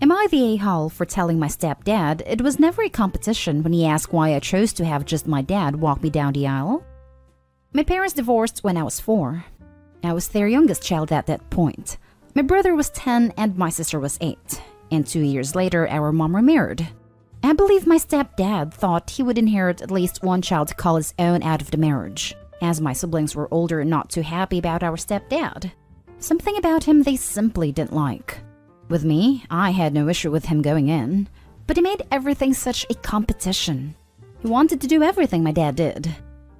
Am I the a-hole for telling my stepdad it was never a competition when he asked why I chose to have just my dad walk me down the aisle? My parents divorced when I was 4. I was their youngest child at that point. My brother was 10 and my sister was 8. And 2 years later, our mom remarried. I believe my stepdad thought he would inherit at least one child to call his own out of the marriage, as my siblings were older and not too happy about our stepdad. Something about him they simply didn't like. With me, I had no issue with him going in, but he made everything such a competition. He wanted to do everything my dad did.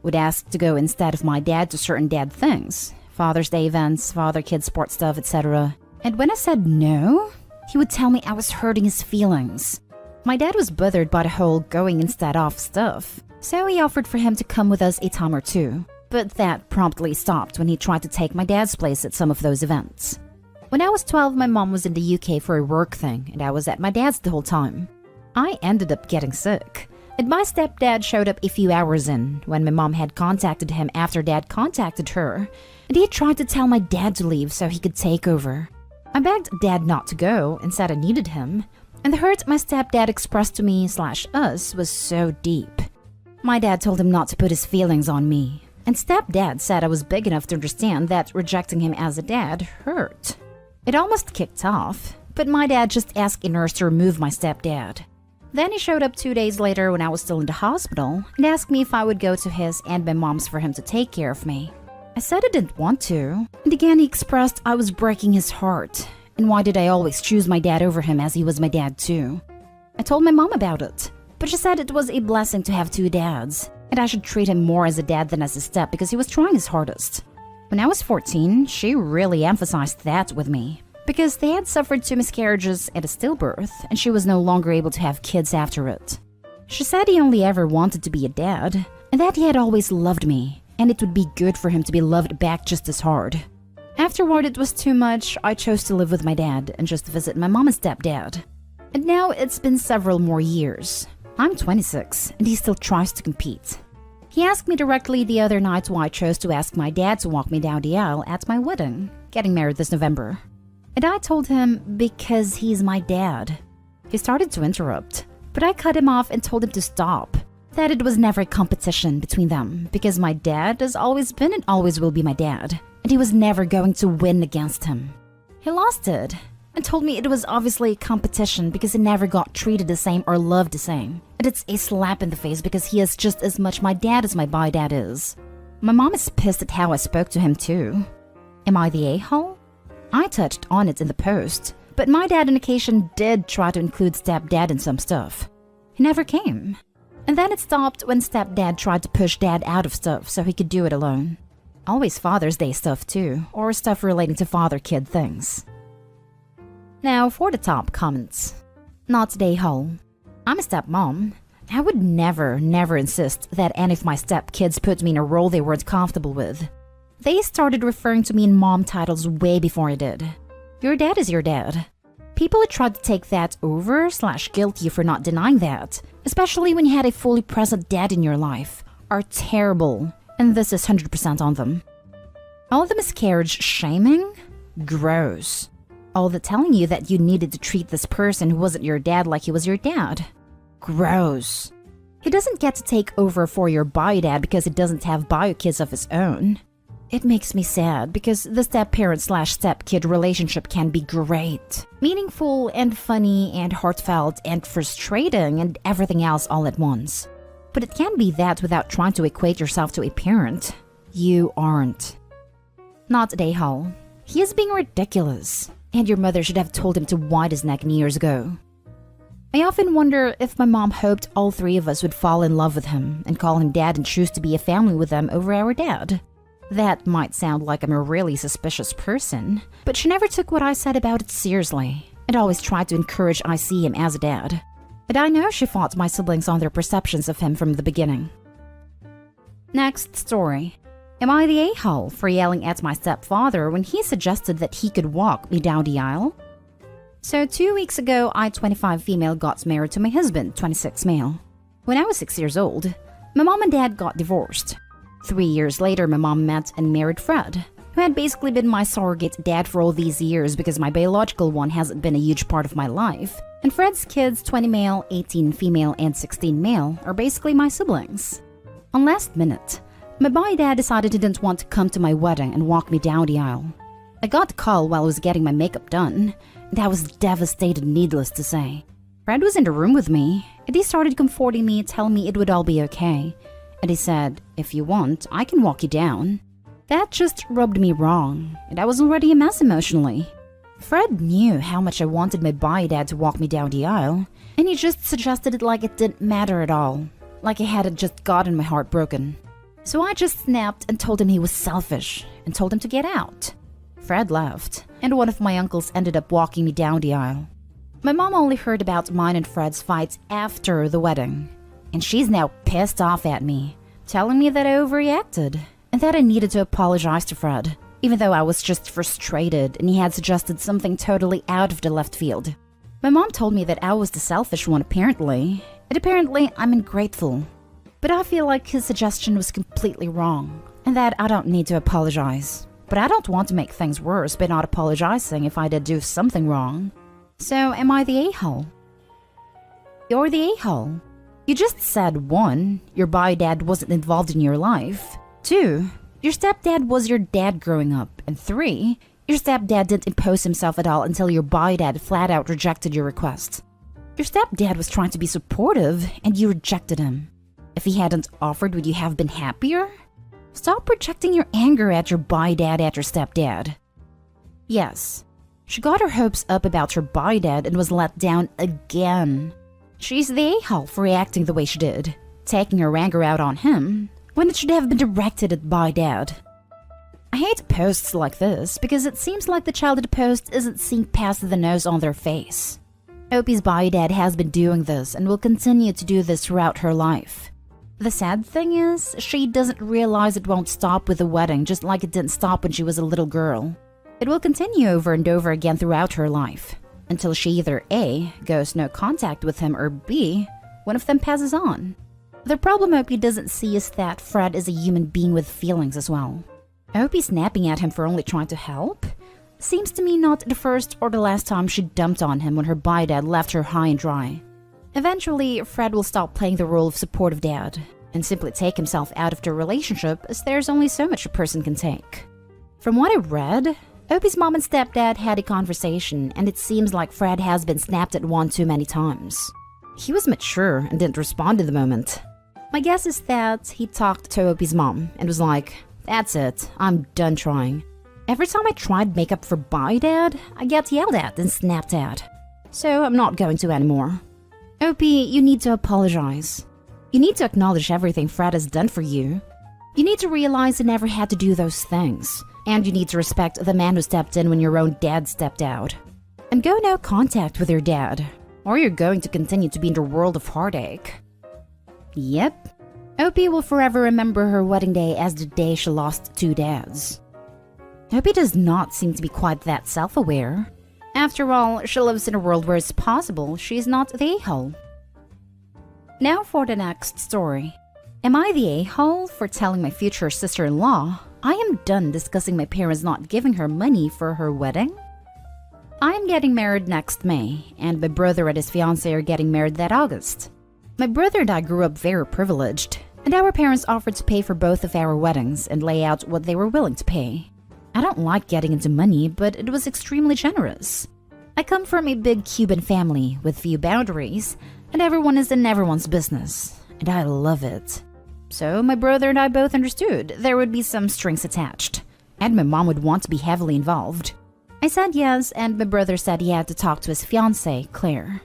Would ask to go instead of my dad to certain dad things, Father's Day events, father-kid sports stuff, etc. And when I said no, he would tell me I was hurting his feelings. My dad was bothered by the whole going instead of stuff, so he offered for him to come with us a time or two. But that promptly stopped when he tried to take my dad's place at some of those events. When I was 12, my mom was in the UK for a work thing, and I was at my dad's the whole time. I ended up getting sick, and my stepdad showed up a few hours in when my mom had contacted him after dad contacted her, and he tried to tell my dad to leave so he could take over. I begged dad not to go and said I needed him, and the hurt my stepdad expressed to me/us was so deep. My dad told him not to put his feelings on me, and stepdad said I was big enough to understand that rejecting him as a dad hurt. It almost kicked off, but my dad just asked a nurse to remove my stepdad. Then he showed up 2 days later when I was still in the hospital and asked me if I would go to his and my mom's for him to take care of me. I said I didn't want to, and again he expressed I was breaking his heart, and why did I always choose my dad over him as he was my dad too. I told my mom about it, but she said it was a blessing to have 2 dads, and I should treat him more as a dad than as a step because he was trying his hardest. When I was 14, she really emphasized that with me, because they had suffered 2 miscarriages and a stillbirth, and she was no longer able to have kids after it. She said he only ever wanted to be a dad, and that he had always loved me, and it would be good for him to be loved back just as hard. Afterward, it was too much. I chose to live with my dad and just visit my mom and stepdad. And now it's been several more years. I'm 26, and he still tries to compete. He asked me directly the other night why I chose to ask my dad to walk me down the aisle at my wedding, getting married this November. And I told him because he's my dad. He started to interrupt, but I cut him off and told him to stop. That it was never a competition between them because my dad has always been and always will be my dad, and he was never going to win against him. He lost it and told me it was obviously a competition because he never got treated the same or loved the same. And it's a slap in the face because he is just as much my dad as my bi dad is. My mom is pissed at how I spoke to him too. Am I the a-hole? I touched on it in the post, but my dad on occasion did try to include stepdad in some stuff. He never came. And then it stopped when stepdad tried to push dad out of stuff so he could do it alone. Always Father's Day stuff too, or stuff relating to father-kid things. Now for the top comments. Not the a-hole. I'm a stepmom. I would never insist that any of my stepkids put me in a role they weren't comfortable with. They started referring to me in mom titles way before I did. Your dad is your dad. People who tried to take that over/guilt you for not denying that, especially when you had a fully present dad in your life, are terrible, and this is 100% on them. All the miscarriage shaming? Gross. All the telling you that you needed to treat this person who wasn't your dad like he was your dad? Gross. He doesn't get to take over for your bio dad because he doesn't have bio kids of his own. It makes me sad because the step-parent/step-kid relationship can be great, meaningful and funny and heartfelt and frustrating and everything else all at once. But it can be that without trying to equate yourself to a parent. You aren't. Not a a-hole. He is being ridiculous, and your mother should have told him to wind his neck years ago. I often wonder if my mom hoped all 3 of us would fall in love with him and call him dad and choose to be a family with them over our dad. That might sound like I'm a really suspicious person, but she never took what I said about it seriously and always tried to encourage I see him as a dad. But I know she fought my siblings on their perceptions of him from the beginning. Next story. Am I the a-hole for yelling at my stepfather when he suggested that he could walk me down the aisle? So 2 weeks ago, I, 25 female, got married to my husband, 26 male. When I was 6 years old, my mom and dad got divorced. 3 years later, my mom met and married Fred, who who had basically been my surrogate dad for all these years because my biological one hasn't been a huge part of my life. And Fred's kids, 20 male, 18 female, and 16 male, are basically my siblings. On last minute, my boy dad decided he didn't want to come to my wedding and walk me down the aisle. I got the call while I was getting my makeup done, and I was devastated, needless to say. Fred was in the room with me, and he started comforting me, telling me it would all be okay. And he said, "If you want, I can walk you down." That just rubbed me wrong, and I was already a mess emotionally. Fred knew how much I wanted my boy dad to walk me down the aisle, and he just suggested it like it didn't matter at all, like I had just gotten my heart broken. So I just snapped and told him he was selfish, and told him to get out. Fred left, and one of my uncles ended up walking me down the aisle. My mom only heard about mine and Fred's fights after the wedding, and she's now pissed off at me, telling me that I overreacted, and that I needed to apologize to Fred, even though I was just frustrated and he had suggested something totally out of the left field. My mom told me that I was the selfish one apparently, and apparently I'm ungrateful. But I feel like his suggestion was completely wrong, and that I don't need to apologize. But I don't want to make things worse by not apologizing if I did do something wrong. So am I the a-hole? You're the a-hole. You just said 1, your boy dad wasn't involved in your life. 2, your stepdad was your dad growing up. And 3, your stepdad didn't impose himself at all until your boy dad flat out rejected your request. Your stepdad was trying to be supportive and you rejected him. If he hadn't offered, would you have been happier? Stop projecting your anger at your boy dad at your stepdad. Yes, she got her hopes up about her boy dad and was let down again. She's the a-hole for reacting the way she did, taking her anger out on him, when it should have been directed at boy dad. I hate posts like this because it seems like the child at the post isn't seeing past the nose on their face. Opie's boy dad has been doing this and will continue to do this throughout her life. The sad thing is, she doesn't realize it won't stop with the wedding just like it didn't stop when she was a little girl. It will continue over and over again throughout her life, until she either A, goes no contact with him, or B, one of them passes on. The problem Opie doesn't see is that Fred is a human being with feelings as well. Opie snapping at him for only trying to help? Seems to me not the first or the last time she dumped on him when her boy dad left her high and dry. Eventually, Fred will stop playing the role of supportive dad and simply take himself out of the relationship, as there's only so much a person can take. From what I read, Opie's mom and stepdad had a conversation, and it seems like Fred has been snapped at one too many times. He was mature and didn't respond in the moment. My guess is that he talked to Opie's mom and was like, "That's it, I'm done trying. Every time I tried makeup for boy dad, I get yelled at and snapped at. So I'm not going to anymore. Opie, you need to apologize. You need to acknowledge everything Fred has done for you. You need to realize he never had to do those things. And you need to respect the man who stepped in when your own dad stepped out. And go no contact with your dad, or you're going to continue to be in the world of heartache." Yep. Opie will forever remember her wedding day as the day she lost 2 dads. Opie does not seem to be quite that self-aware. After all, she lives in a world where it's possible she's not the a-hole. Now for the next story. Am I the a-hole for telling my future sister-in-law I am done discussing my parents not giving her money for her wedding? I am getting married next May, and my brother and his fiancée are getting married that August. My brother and I grew up very privileged, and our parents offered to pay for both of our weddings and lay out what they were willing to pay. I don't like getting into money, but it was extremely generous. I come from a big Cuban family with few boundaries, and everyone is in everyone's business, and I love it. So my brother and I both understood there would be some strings attached, and my mom would want to be heavily involved. I said yes, and my brother said he had to talk to his fiancée, Claire.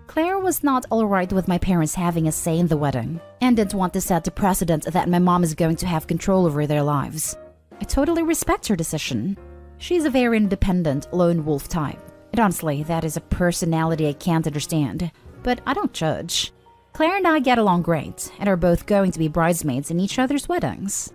Claire was not alright with my parents having a say in the wedding, and didn't want to set the precedent that my mom is going to have control over their lives. I totally respect her decision. She's a very independent, lone wolf type, and honestly, that is a personality I can't understand, but I don't judge. Claire and I get along great, and are both going to be bridesmaids in each other's weddings.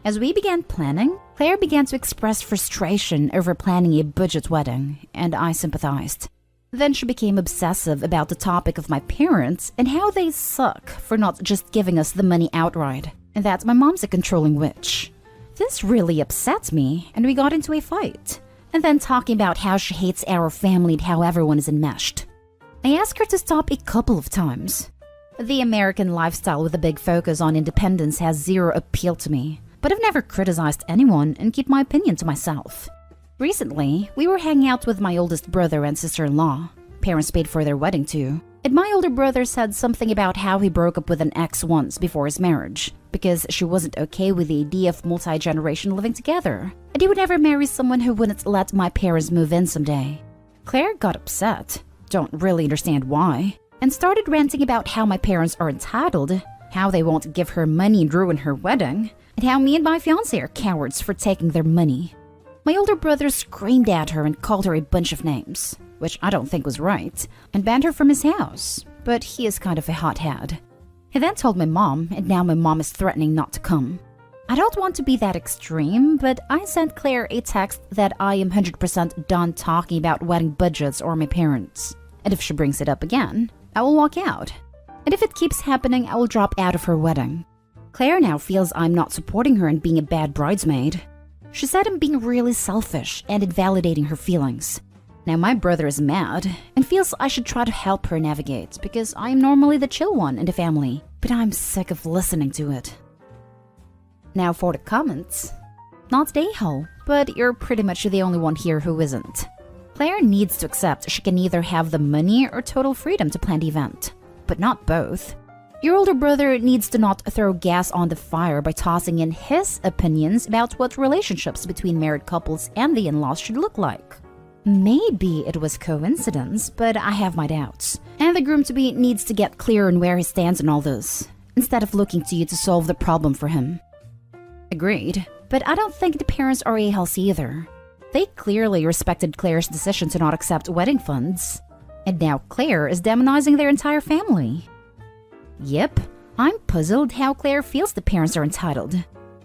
As we began planning, Claire began to express frustration over planning a budget wedding, and I sympathized. Then she became obsessive about the topic of my parents and how they suck for not just giving us the money outright, and that my mom's a controlling witch. This really upset me, and we got into a fight, and then talking about how she hates our family and how everyone is enmeshed. I asked her to stop a couple of times. The American lifestyle with a big focus on independence has zero appeal to me, but I've never criticized anyone and keep my opinion to myself. Recently, we were hanging out with my oldest brother and sister-in-law. Parents paid for their wedding too. And my older brother said something about how he broke up with an ex once before his marriage, because she wasn't okay with the idea of multi-generation living together, and he would never marry someone who wouldn't let my parents move in someday. Claire got upset, don't really understand why, and started ranting about how my parents are entitled, how they won't give her money and ruin her wedding, and how me and my fiancé are cowards for taking their money. My older brother screamed at her and called her a bunch of names, which I don't think was right, and banned her from his house, but he is kind of a hothead. He then told my mom, and now my mom is threatening not to come. I don't want to be that extreme, but I sent Claire a text that I am 100% done talking about wedding budgets or my parents, and if she brings it up again, I will walk out. And if it keeps happening, I will drop out of her wedding. Claire now feels I'm not supporting her and being a bad bridesmaid. She said I'm being really selfish and invalidating her feelings. Now my brother is mad and feels I should try to help her navigate because I am normally the chill one in the family, but I'm sick of listening to it. Now for the comments. Not Dayhole, but you're pretty much the only one here who isn't. Claire needs to accept she can either have the money or total freedom to plan the event, but not both. Your older brother needs to not throw gas on the fire by tossing in his opinions about what relationships between married couples and the in-laws should look like. Maybe it was coincidence, but I have my doubts. And the groom-to-be needs to get clear on where he stands in all this, instead of looking to you to solve the problem for him. Agreed, but I don't think the parents are a-holes either. They clearly respected Claire's decision to not accept wedding funds. And now Claire is demonizing their entire family. Yep, I'm puzzled how Claire feels the parents are entitled.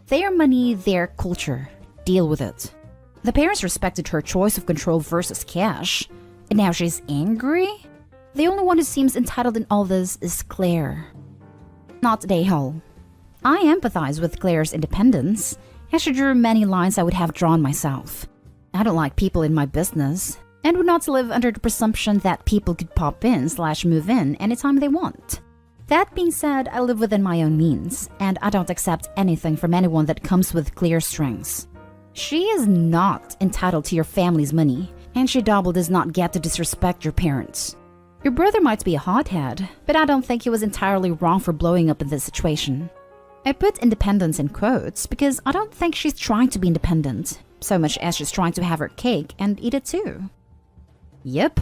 Their money, their culture. Deal with it. The parents respected her choice of control versus cash, and now she's angry? The only one who seems entitled in all this is Claire. Not Dayhole. I empathize with Claire's independence, as she drew many lines I would have drawn myself. I don't like people in my business, and would not live under the presumption that people could pop in/move in anytime they want. That being said, I live within my own means, and I don't accept anything from anyone that comes with clear strings. She is not entitled to your family's money, and she double does not get to disrespect your parents. Your brother might be a hothead, but I don't think he was entirely wrong for blowing up in this situation. I put independence in quotes because I don't think she's trying to be independent, so much as she's trying to have her cake and eat it too. Yep,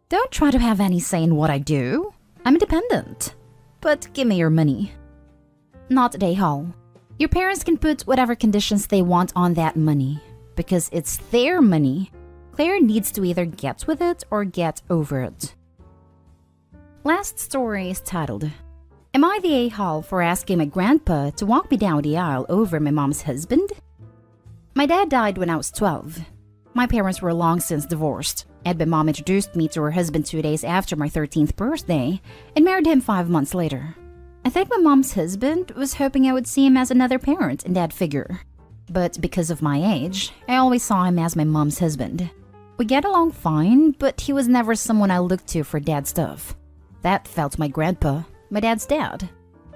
don't try to have any say in what I do. I'm independent. But give me your money. Not Dayhole. Your parents can put whatever conditions they want on that money, because it's their money. Claire needs to either get with it or get over it. Last story is titled, Am I the a-hole for asking my grandpa to walk me down the aisle over my mom's husband? My dad died when I was 12. My parents were long since divorced, and my mom introduced me to her husband 2 days after my 13th birthday and married him 5 months later. I think my mom's husband was hoping I would see him as another parent and dad figure. But because of my age, I always saw him as my mom's husband. We get along fine, but he was never someone I looked to for dad stuff. That felt my grandpa, my dad's dad.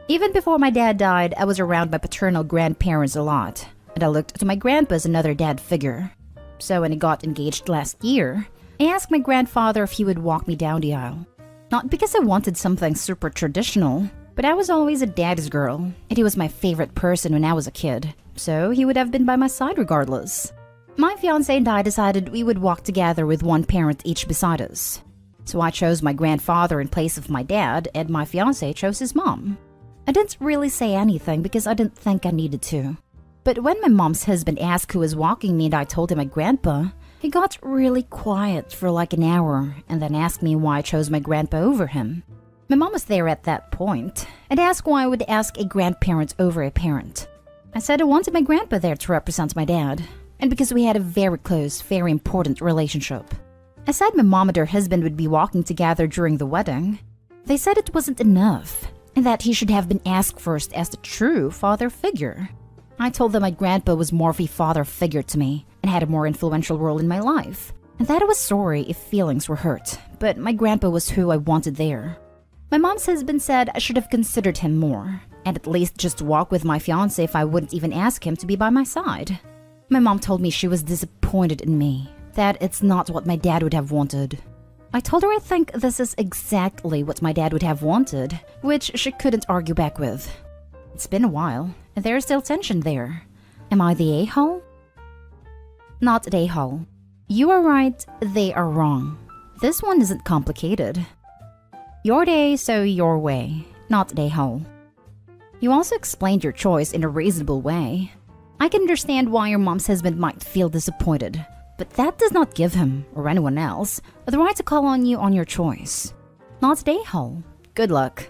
Even before my dad died, I was around my paternal grandparents a lot, and I looked to my grandpa as another dad figure. So when he got engaged last year, I asked my grandfather if he would walk me down the aisle. Not because I wanted something super traditional, but I was always a daddy's girl, and he was my favorite person when I was a kid, so he would have been by my side regardless. My fiancé and I decided we would walk together with one parent each beside us. So I chose my grandfather in place of my dad, and my fiancé chose his mom. I didn't really say anything because I didn't think I needed to. But when my mom's husband asked who was walking me and I told him my grandpa, he got really quiet for like an hour and then asked me why I chose my grandpa over him. My mom was there at that point and asked why I would ask a grandparent over a parent. I said I wanted my grandpa there to represent my dad, and because we had a very close, very important relationship. I said my mom and her husband would be walking together during the wedding. They said it wasn't enough, and that he should have been asked first as the true father figure. I told them my grandpa was more of a father figure to me and had a more influential role in my life, and that I was sorry if feelings were hurt, but my grandpa was who I wanted there. My mom's husband said I should have considered him more, and at least just walk with my fiancé if I wouldn't even ask him to be by my side. My mom told me she was disappointed in me, that it's not what my dad would have wanted. I told her I think this is exactly what my dad would have wanted, which she couldn't argue back with. It's been a while, and there's still tension there. Am I the a-hole? Not the a-hole. You are right, they are wrong. This one isn't complicated. Your day, so your way, not the a-hole. You also explained your choice in a reasonable way. I can understand why your mom's husband might feel disappointed, but that does not give him, or anyone else, the right to call on you on your choice. Not the a-hole. Good luck.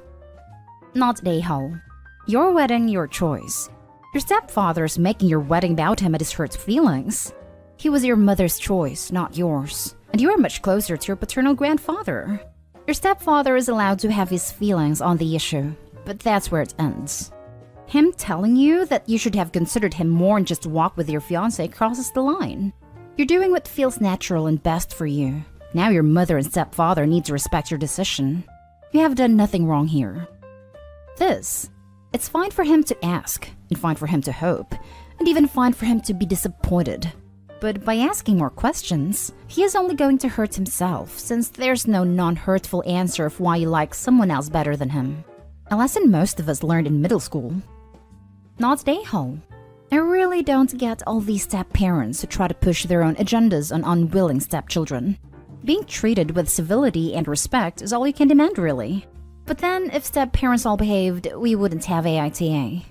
Not the a-hole. Your wedding, your choice. Your stepfather is making your wedding about him at his hurt feelings. He was your mother's choice, not yours, and you are much closer to your paternal grandfather. Your stepfather is allowed to have his feelings on the issue, but that's where it ends. Him telling you that you should have considered him more and just walk with your fiancé crosses the line. You're doing what feels natural and best for you. Now your mother and stepfather need to respect your decision. You have done nothing wrong here. It's fine for him to ask, and fine for him to hope, and even fine for him to be disappointed. But by asking more questions, he is only going to hurt himself, since there's no non-hurtful answer of why you like someone else better than him. A lesson most of us learned in middle school. Not the a-hole. I really don't get all these step-parents who try to push their own agendas on unwilling stepchildren. Being treated with civility and respect is all you can demand, really. But then, if step-parents all behaved, we wouldn't have AITA.